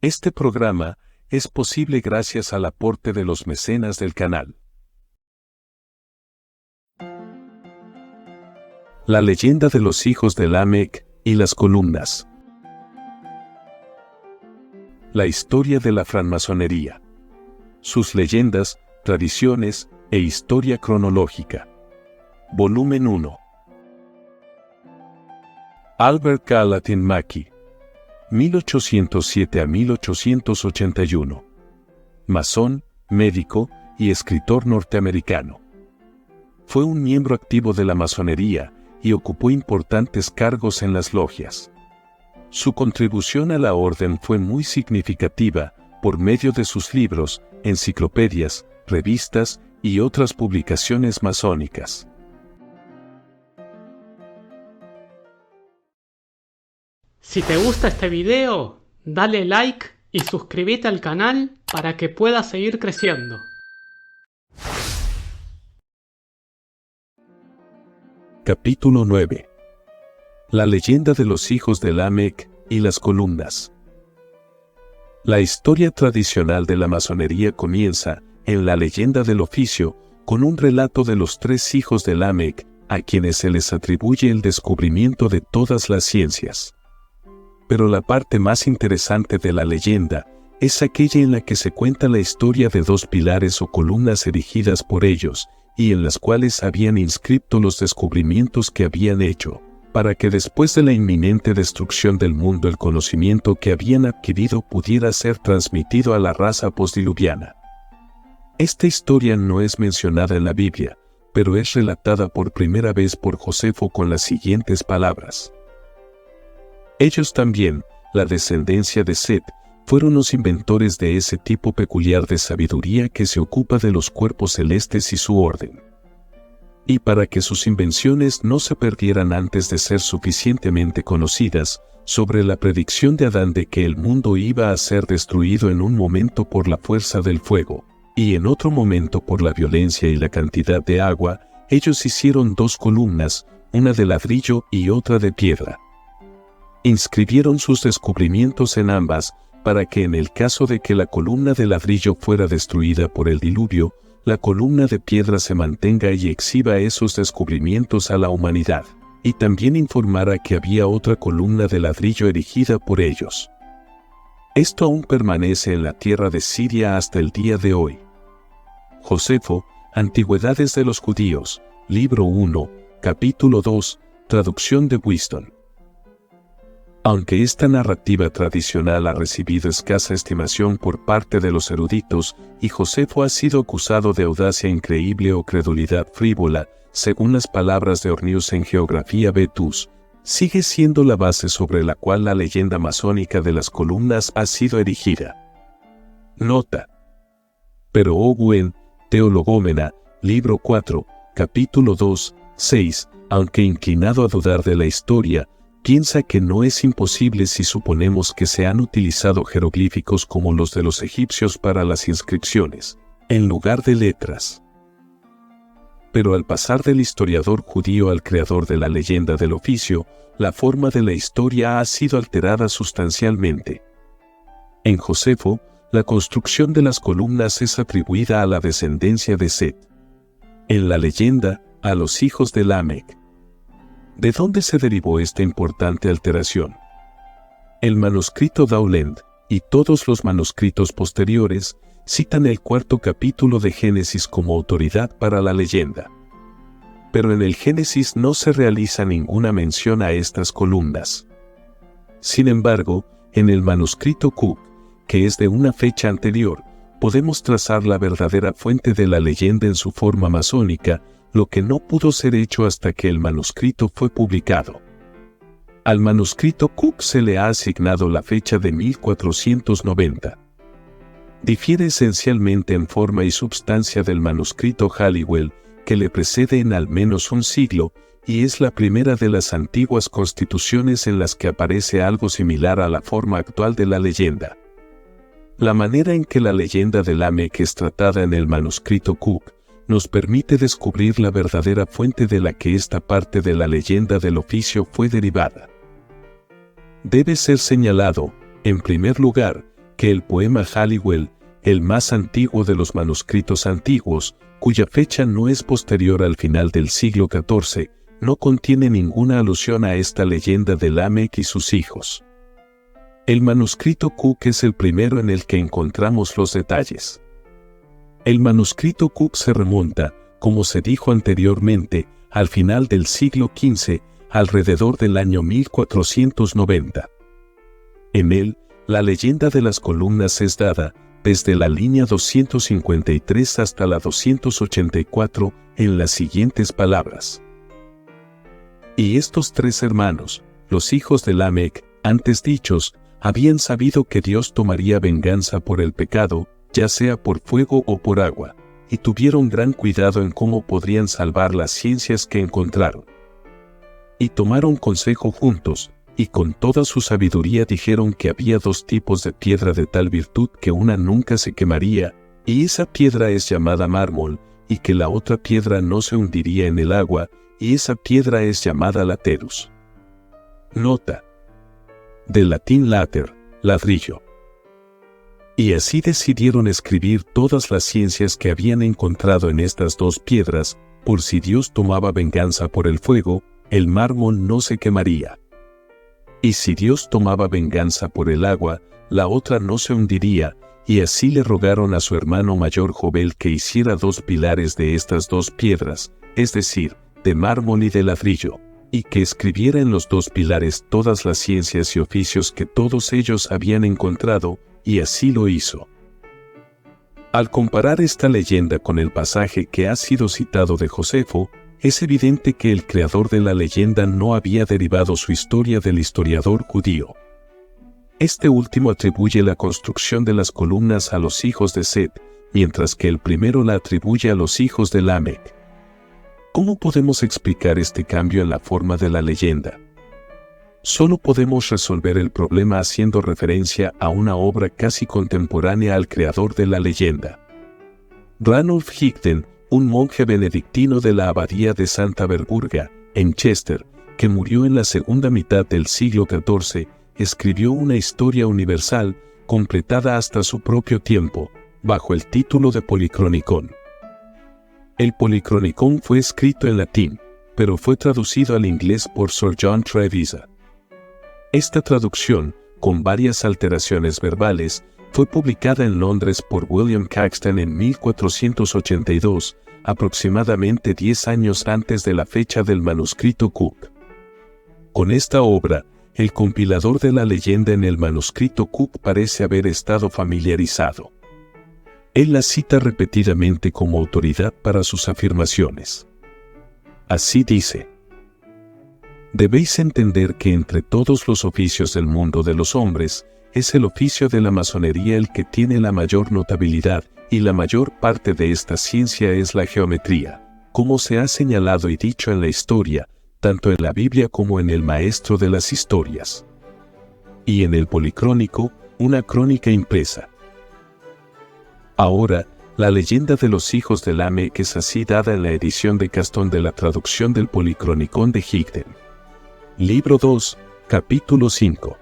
Este programa es posible gracias al aporte de los mecenas del canal. La leyenda de los hijos de Lamec y las columnas. La historia de la francmasonería. Sus leyendas, tradiciones e historia cronológica. Volumen 1. Albert Gallatin Mackey, 1807 a 1881. Masón, médico y escritor norteamericano. Fue un miembro activo de la masonería y ocupó importantes cargos en las logias. Su contribución a la orden fue muy significativa por medio de sus libros, enciclopedias, revistas y otras publicaciones masónicas. Si te gusta este video, dale like y suscríbete al canal para que puedas seguir creciendo. Capítulo 9. La leyenda de los hijos de Lamec y las columnas. La historia tradicional de la masonería comienza, en la leyenda del oficio, con un relato de los 3 hijos de Lamec, a quienes se les atribuye el descubrimiento de todas las ciencias. Pero la parte más interesante de la leyenda es aquella en la que se cuenta la historia de 2 pilares o columnas erigidas por ellos, y en las cuales habían inscrito los descubrimientos que habían hecho, para que después de la inminente destrucción del mundo el conocimiento que habían adquirido pudiera ser transmitido a la raza postdiluviana. Esta historia no es mencionada en la Biblia, pero es relatada por primera vez por Josefo con las siguientes palabras. Ellos también, la descendencia de Set, fueron los inventores de ese tipo peculiar de sabiduría que se ocupa de los cuerpos celestes y su orden. Y para que sus invenciones no se perdieran antes de ser suficientemente conocidas, sobre la predicción de Adán de que el mundo iba a ser destruido en un momento por la fuerza del fuego, y en otro momento por la violencia y la cantidad de agua, ellos hicieron 2 columnas, una de ladrillo y otra de piedra. Inscribieron sus descubrimientos en ambas, para que en el caso de que la columna de ladrillo fuera destruida por el diluvio, la columna de piedra se mantenga y exhiba esos descubrimientos a la humanidad, y también informara que había otra columna de ladrillo erigida por ellos. Esto aún permanece en la tierra de Siria hasta el día de hoy. Josefo, Antigüedades de los Judíos, Libro 1, Capítulo 2, Traducción de Whiston. Aunque esta narrativa tradicional ha recibido escasa estimación por parte de los eruditos, y Josefo ha sido acusado de audacia increíble o credulidad frívola, según las palabras de Ornius en Geografía Vetus, sigue siendo la base sobre la cual la leyenda masónica de las columnas ha sido erigida. Nota. Pero Owen, Teologómena, Libro 4, Capítulo 2, 6, aunque inclinado a dudar de la historia, piensa que no es imposible si suponemos que se han utilizado jeroglíficos como los de los egipcios para las inscripciones, en lugar de letras. Pero al pasar del historiador judío al creador de la leyenda del oficio, la forma de la historia ha sido alterada sustancialmente. En Josefo, la construcción de las columnas es atribuida a la descendencia de Set. En la leyenda, a los hijos de Lamec. ¿De dónde se derivó esta importante alteración? El manuscrito Daulend, y todos los manuscritos posteriores, citan el 4º capítulo de Génesis como autoridad para la leyenda. Pero en el Génesis no se realiza ninguna mención a estas columnas. Sin embargo, en el manuscrito Cook, que es de una fecha anterior, podemos trazar la verdadera fuente de la leyenda en su forma masónica, lo que no pudo ser hecho hasta que el manuscrito fue publicado. Al manuscrito Cook se le ha asignado la fecha de 1490. Difiere esencialmente en forma y substancia del manuscrito Halliwell, que le precede en al menos un siglo, y es la primera de las antiguas constituciones en las que aparece algo similar a la forma actual de la leyenda. La manera en que la leyenda de Lamec es tratada en el manuscrito Cook nos permite descubrir la verdadera fuente de la que esta parte de la leyenda del oficio fue derivada. Debe ser señalado, en primer lugar, que el poema Halliwell, el más antiguo de los manuscritos antiguos, cuya fecha no es posterior al final del siglo XIV, no contiene ninguna alusión a esta leyenda de Lamec y sus hijos. El manuscrito Cook es el primero en el que encontramos los detalles. El manuscrito Cook se remonta, como se dijo anteriormente, al final del siglo XV, alrededor del año 1490. En él, la leyenda de las columnas es dada, desde la línea 253 hasta la 284, en las siguientes palabras. Y estos tres hermanos, los hijos de Lamec, antes dichos, habían sabido que Dios tomaría venganza por el pecado, ya sea por fuego o por agua, y tuvieron gran cuidado en cómo podrían salvar las ciencias que encontraron. Y tomaron consejo juntos, y con toda su sabiduría dijeron que había dos tipos de piedra de tal virtud que una nunca se quemaría, y esa piedra es llamada mármol, y que la otra piedra no se hundiría en el agua, y esa piedra es llamada laterus. Nota: del latín later, ladrillo. Y así decidieron escribir todas las ciencias que habían encontrado en estas dos piedras, por si Dios tomaba venganza por el fuego, el mármol no se quemaría. Y si Dios tomaba venganza por el agua, la otra no se hundiría, y así le rogaron a su hermano mayor Jobel que hiciera dos pilares de estas dos piedras, es decir, de mármol y de ladrillo, y que escribiera en los dos pilares todas las ciencias y oficios que todos ellos habían encontrado, y así lo hizo. Al comparar esta leyenda con el pasaje que ha sido citado de Josefo, es evidente que el creador de la leyenda no había derivado su historia del historiador judío. Este último atribuye la construcción de las columnas a los hijos de Set, mientras que el primero la atribuye a los hijos de Lamec. ¿Cómo podemos explicar este cambio en la forma de la leyenda? Solo podemos resolver el problema haciendo referencia a una obra casi contemporánea al creador de la leyenda. Ranulf Higden, un monje benedictino de la abadía de Santa Verburga, en Chester, que murió en la segunda mitad del siglo XIV, escribió una historia universal, completada hasta su propio tiempo, bajo el título de Policronicon. El Policronicon fue escrito en latín, pero fue traducido al inglés por Sir John Trevisa. Esta traducción, con varias alteraciones verbales, fue publicada en Londres por William Caxton en 1482, aproximadamente 10 años antes de la fecha del manuscrito Cook. Con esta obra, el compilador de la leyenda en el manuscrito Cook parece haber estado familiarizado. Él la cita repetidamente como autoridad para sus afirmaciones. Así dice: debéis entender que entre todos los oficios del mundo de los hombres, es el oficio de la masonería el que tiene la mayor notabilidad, y la mayor parte de esta ciencia es la geometría, como se ha señalado y dicho en la historia, tanto en la Biblia como en el Maestro de las Historias. Y en el Policrónico, una crónica impresa. Ahora, la leyenda de los hijos de Lamec es así dada en la edición de Castón de la traducción del Policronicón de Higden. Libro 2, capítulo 5.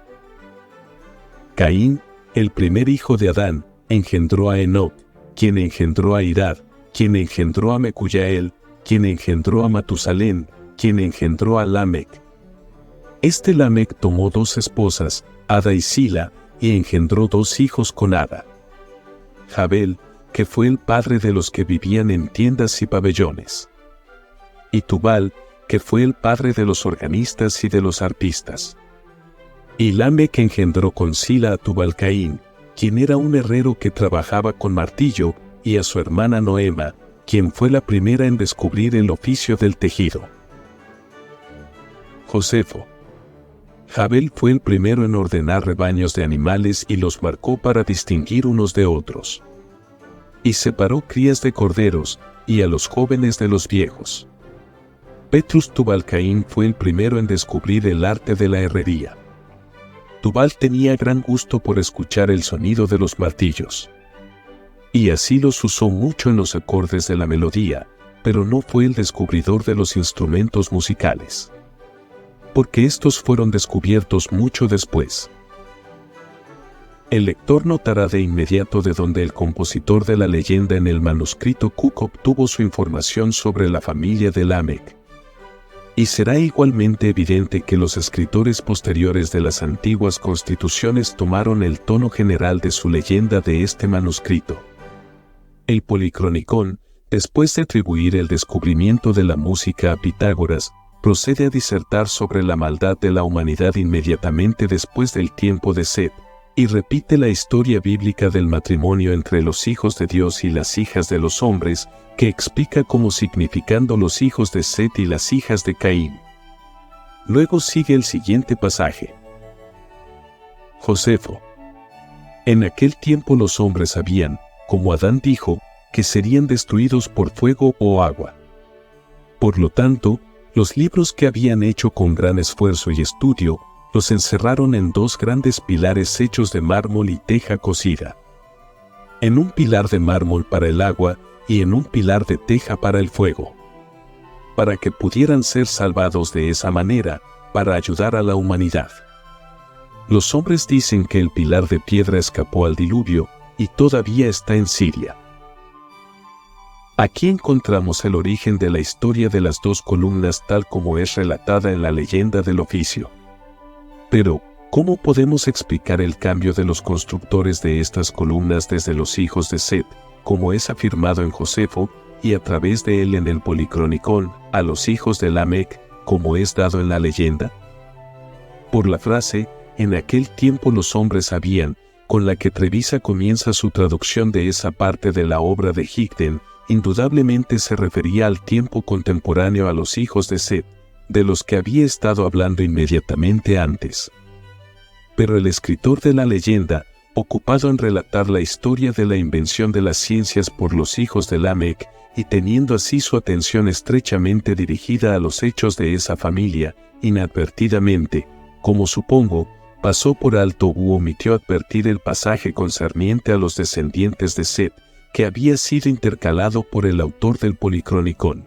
Caín, el primer hijo de Adán, engendró a Enoc, quien engendró a Irad, quien engendró a Mecuyael, quien engendró a Matusalén, quien engendró a Lamec. Este Lamec tomó dos esposas, Ada y Sila, y engendró dos hijos con Ada. Jabel, que fue el padre de los que vivían en tiendas y pabellones. Y Tubal, que fue el padre de los organistas y de los arpistas. Y Lamec engendró con Sila a Tubal-Caín, quien era un herrero que trabajaba con martillo, y a su hermana Noema, quien fue la primera en descubrir el oficio del tejido. Josefo. Jabel fue el primero en ordenar rebaños de animales y los marcó para distinguir unos de otros. Y separó crías de corderos, y a los jóvenes de los viejos. Petrus Tubal-Caín fue el primero en descubrir el arte de la herrería. Tubal tenía gran gusto por escuchar el sonido de los martillos. Y así los usó mucho en los acordes de la melodía, pero no fue el descubridor de los instrumentos musicales, porque estos fueron descubiertos mucho después. El lector notará de inmediato de dónde el compositor de la leyenda en el manuscrito Cook obtuvo su información sobre la familia de Lamec. Y será igualmente evidente que los escritores posteriores de las antiguas constituciones tomaron el tono general de su leyenda de este manuscrito. El Policronicón, después de atribuir el descubrimiento de la música a Pitágoras, procede a disertar sobre la maldad de la humanidad inmediatamente después del tiempo de Set, y repite la historia bíblica del matrimonio entre los hijos de Dios y las hijas de los hombres, que explica cómo significando los hijos de Set y las hijas de Caín. Luego sigue el siguiente pasaje. Josefo. En aquel tiempo los hombres sabían, como Adán dijo, que serían destruidos por fuego o agua. Por lo tanto, los libros que habían hecho con gran esfuerzo y estudio, los encerraron en dos grandes pilares hechos de mármol y teja cocida. En un pilar de mármol para el agua y en un pilar de teja para el fuego. Para que pudieran ser salvados de esa manera, para ayudar a la humanidad. Los hombres dicen que el pilar de piedra escapó al diluvio y todavía está en Siria. Aquí encontramos el origen de la historia de las dos columnas tal como es relatada en la leyenda del oficio. Pero, ¿cómo podemos explicar el cambio de los constructores de estas columnas desde los hijos de Set, como es afirmado en Josefo, y a través de él en el Policronicón, a los hijos de Lamec, como es dado en la leyenda? Por la frase, en aquel tiempo los hombres sabían, con la que Trevisa comienza su traducción de esa parte de la obra de Higden, indudablemente se refería al tiempo contemporáneo a los hijos de Set, de los que había estado hablando inmediatamente antes. Pero el escritor de la leyenda, ocupado en relatar la historia de la invención de las ciencias por los hijos de Lamec, y teniendo así su atención estrechamente dirigida a los hechos de esa familia, inadvertidamente, como supongo, pasó por alto u omitió advertir el pasaje concerniente a los descendientes de Set, que había sido intercalado por el autor del Policronicón.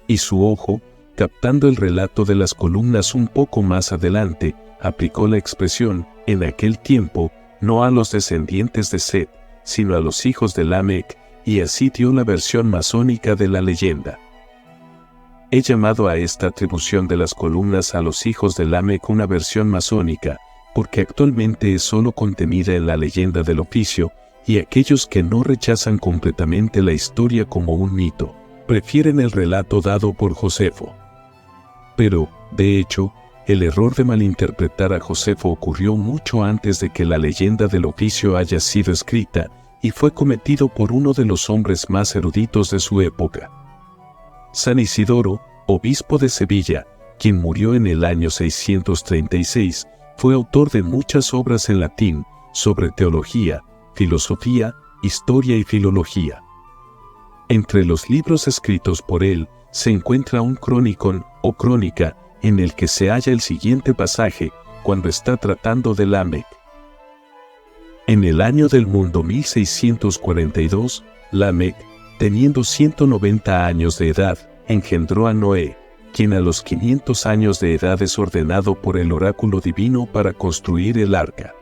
Y su ojo, captando el relato de las columnas un poco más adelante, aplicó la expresión, en aquel tiempo, no a los descendientes de Set, sino a los hijos de Lamec, y así dio la versión masónica de la leyenda. He llamado a esta atribución de las columnas a los hijos de Lamec una versión masónica, porque actualmente es solo contenida en la leyenda del oficio, y aquellos que no rechazan completamente la historia como un mito, prefieren el relato dado por Josefo. Pero, de hecho, el error de malinterpretar a Josefo ocurrió mucho antes de que la leyenda del oficio haya sido escrita, y fue cometido por uno de los hombres más eruditos de su época. San Isidoro, obispo de Sevilla, quien murió en el año 636, fue autor de muchas obras en latín, sobre teología, filosofía, historia y filología. Entre los libros escritos por él, se encuentra un cronicón, o crónica, en el que se halla el siguiente pasaje, cuando está tratando de Lamec. En el año del mundo 1642, Lamec, teniendo 190 años de edad, engendró a Noé, quien a los 500 años de edad es ordenado por el oráculo divino para construir el arca.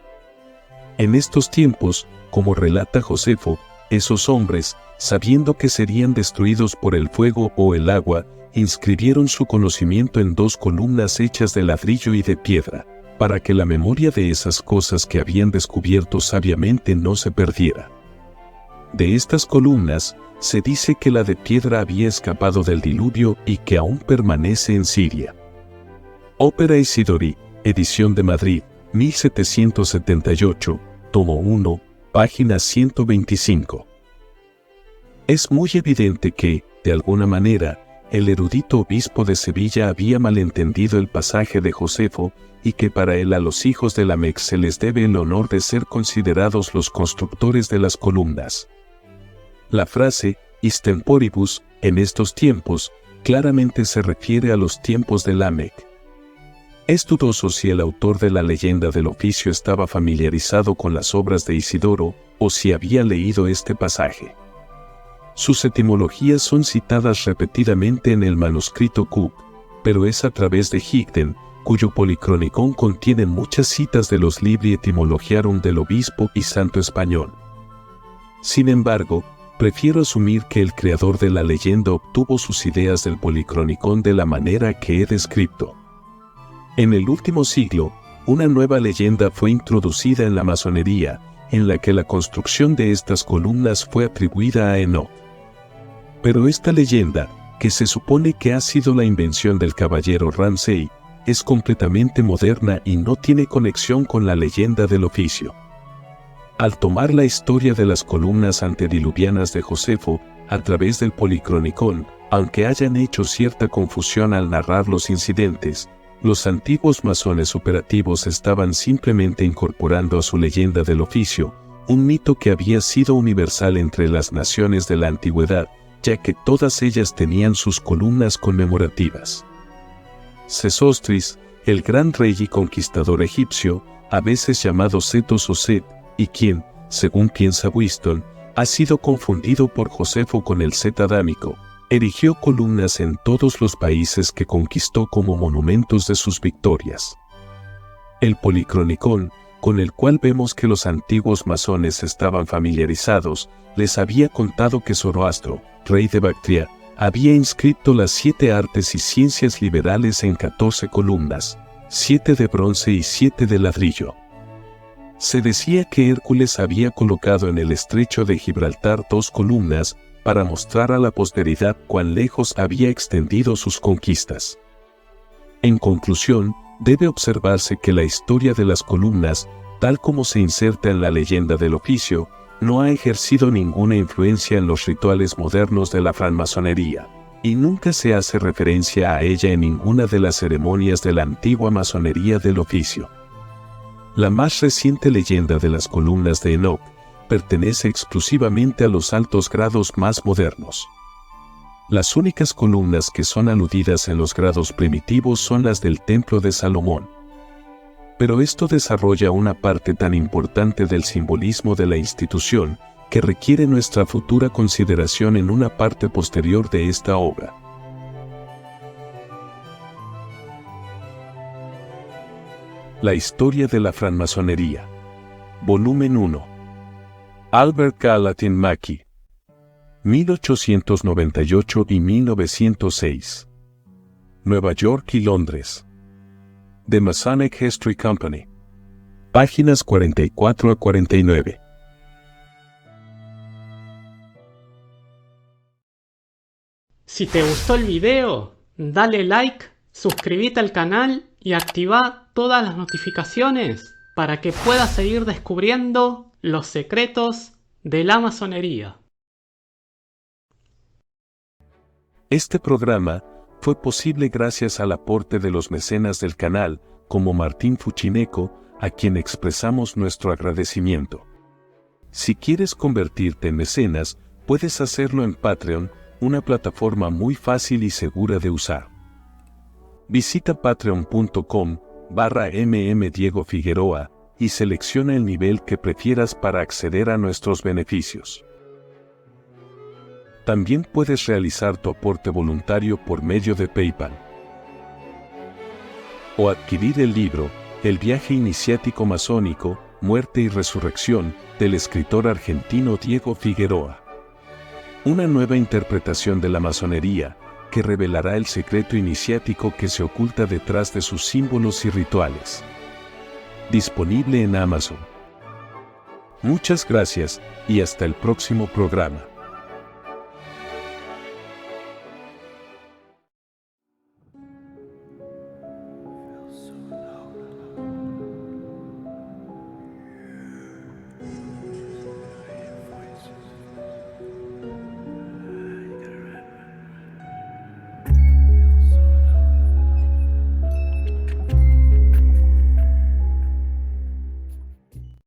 En estos tiempos, como relata Josefo, esos hombres, sabiendo que serían destruidos por el fuego o el agua, inscribieron su conocimiento en dos columnas hechas de ladrillo y de piedra, para que la memoria de esas cosas que habían descubierto sabiamente no se perdiera. De estas columnas, se dice que la de piedra había escapado del diluvio y que aún permanece en Siria. Ópera Isidori, edición de Madrid, 1778, tomo 1, página 125. Es muy evidente que, de alguna manera, el erudito obispo de Sevilla había malentendido el pasaje de Josefo, y que para él a los hijos de Lamec se les debe el honor de ser considerados los constructores de las columnas. La frase, istemporibus, en estos tiempos, claramente se refiere a los tiempos de Lamec. Es dudoso si el autor de la leyenda del oficio estaba familiarizado con las obras de Isidoro, o si había leído este pasaje. Sus etimologías son citadas repetidamente en el manuscrito Cook, pero es a través de Higden, cuyo Policronicon contiene muchas citas de los Libri Etymologiarum del obispo y santo español. Sin embargo, prefiero asumir que el creador de la leyenda obtuvo sus ideas del Policronicon de la manera que he descrito. En el último siglo, una nueva leyenda fue introducida en la masonería, en la que la construcción de estas columnas fue atribuida a Enoch. Pero esta leyenda, que se supone que ha sido la invención del caballero Ramsay, es completamente moderna y no tiene conexión con la leyenda del oficio. Al tomar la historia de las columnas antediluvianas de Josefo a través del Policronicon, aunque hayan hecho cierta confusión al narrar los incidentes, los antiguos masones operativos estaban simplemente incorporando a su leyenda del oficio un mito que había sido universal entre las naciones de la antigüedad, ya que todas ellas tenían sus columnas conmemorativas. Sesostris, el gran rey y conquistador egipcio, a veces llamado Setos o Set, y quien, según piensa Whiston, ha sido confundido por Josefo con el Set adámico, erigió columnas en todos los países que conquistó como monumentos de sus victorias. El Policronicon, con el cual vemos que los antiguos masones estaban familiarizados, les había contado que Zoroastro, rey de Bactria, había inscrito las 7 artes y ciencias liberales en 14 columnas, 7 de bronce y 7 de ladrillo. Se decía que Hércules había colocado en el estrecho de Gibraltar 2 columnas, para mostrar a la posteridad cuán lejos había extendido sus conquistas. En conclusión, debe observarse que la historia de las columnas, tal como se inserta en la leyenda del oficio, no ha ejercido ninguna influencia en los rituales modernos de la francmasonería, y nunca se hace referencia a ella en ninguna de las ceremonias de la antigua masonería del oficio. La más reciente leyenda de las columnas de Enoch pertenece exclusivamente a los altos grados más modernos. Las únicas columnas que son aludidas en los grados primitivos son las del Templo de Salomón. Pero esto desarrolla una parte tan importante del simbolismo de la institución que requiere nuestra futura consideración en una parte posterior de esta obra. La historia de la francmasonería. Volumen 1. Albert Gallatin Mackey, 1898 y 1906. Nueva York y Londres. The Masonic History Company. Páginas 44 a 49. Si te gustó el video, dale like, suscríbete al canal y activa todas las notificaciones para que puedas seguir descubriendo los secretos de la masonería. Este programa fue posible gracias al aporte de los mecenas del canal, como Martín Fuchineco, a quien expresamos nuestro agradecimiento. Si quieres convertirte en mecenas, puedes hacerlo en Patreon, una plataforma muy fácil y segura de usar. Visita patreon.com/mmdiegofigueroa y selecciona el nivel que prefieras para acceder a nuestros beneficios. También puedes realizar tu aporte voluntario por medio de PayPal. O adquirir el libro, El viaje iniciático masónico, muerte y resurrección, del escritor argentino Diego Figueroa. Una nueva interpretación de la masonería, que revelará el secreto iniciático que se oculta detrás de sus símbolos y rituales. Disponible en Amazon. Muchas gracias y hasta el próximo programa.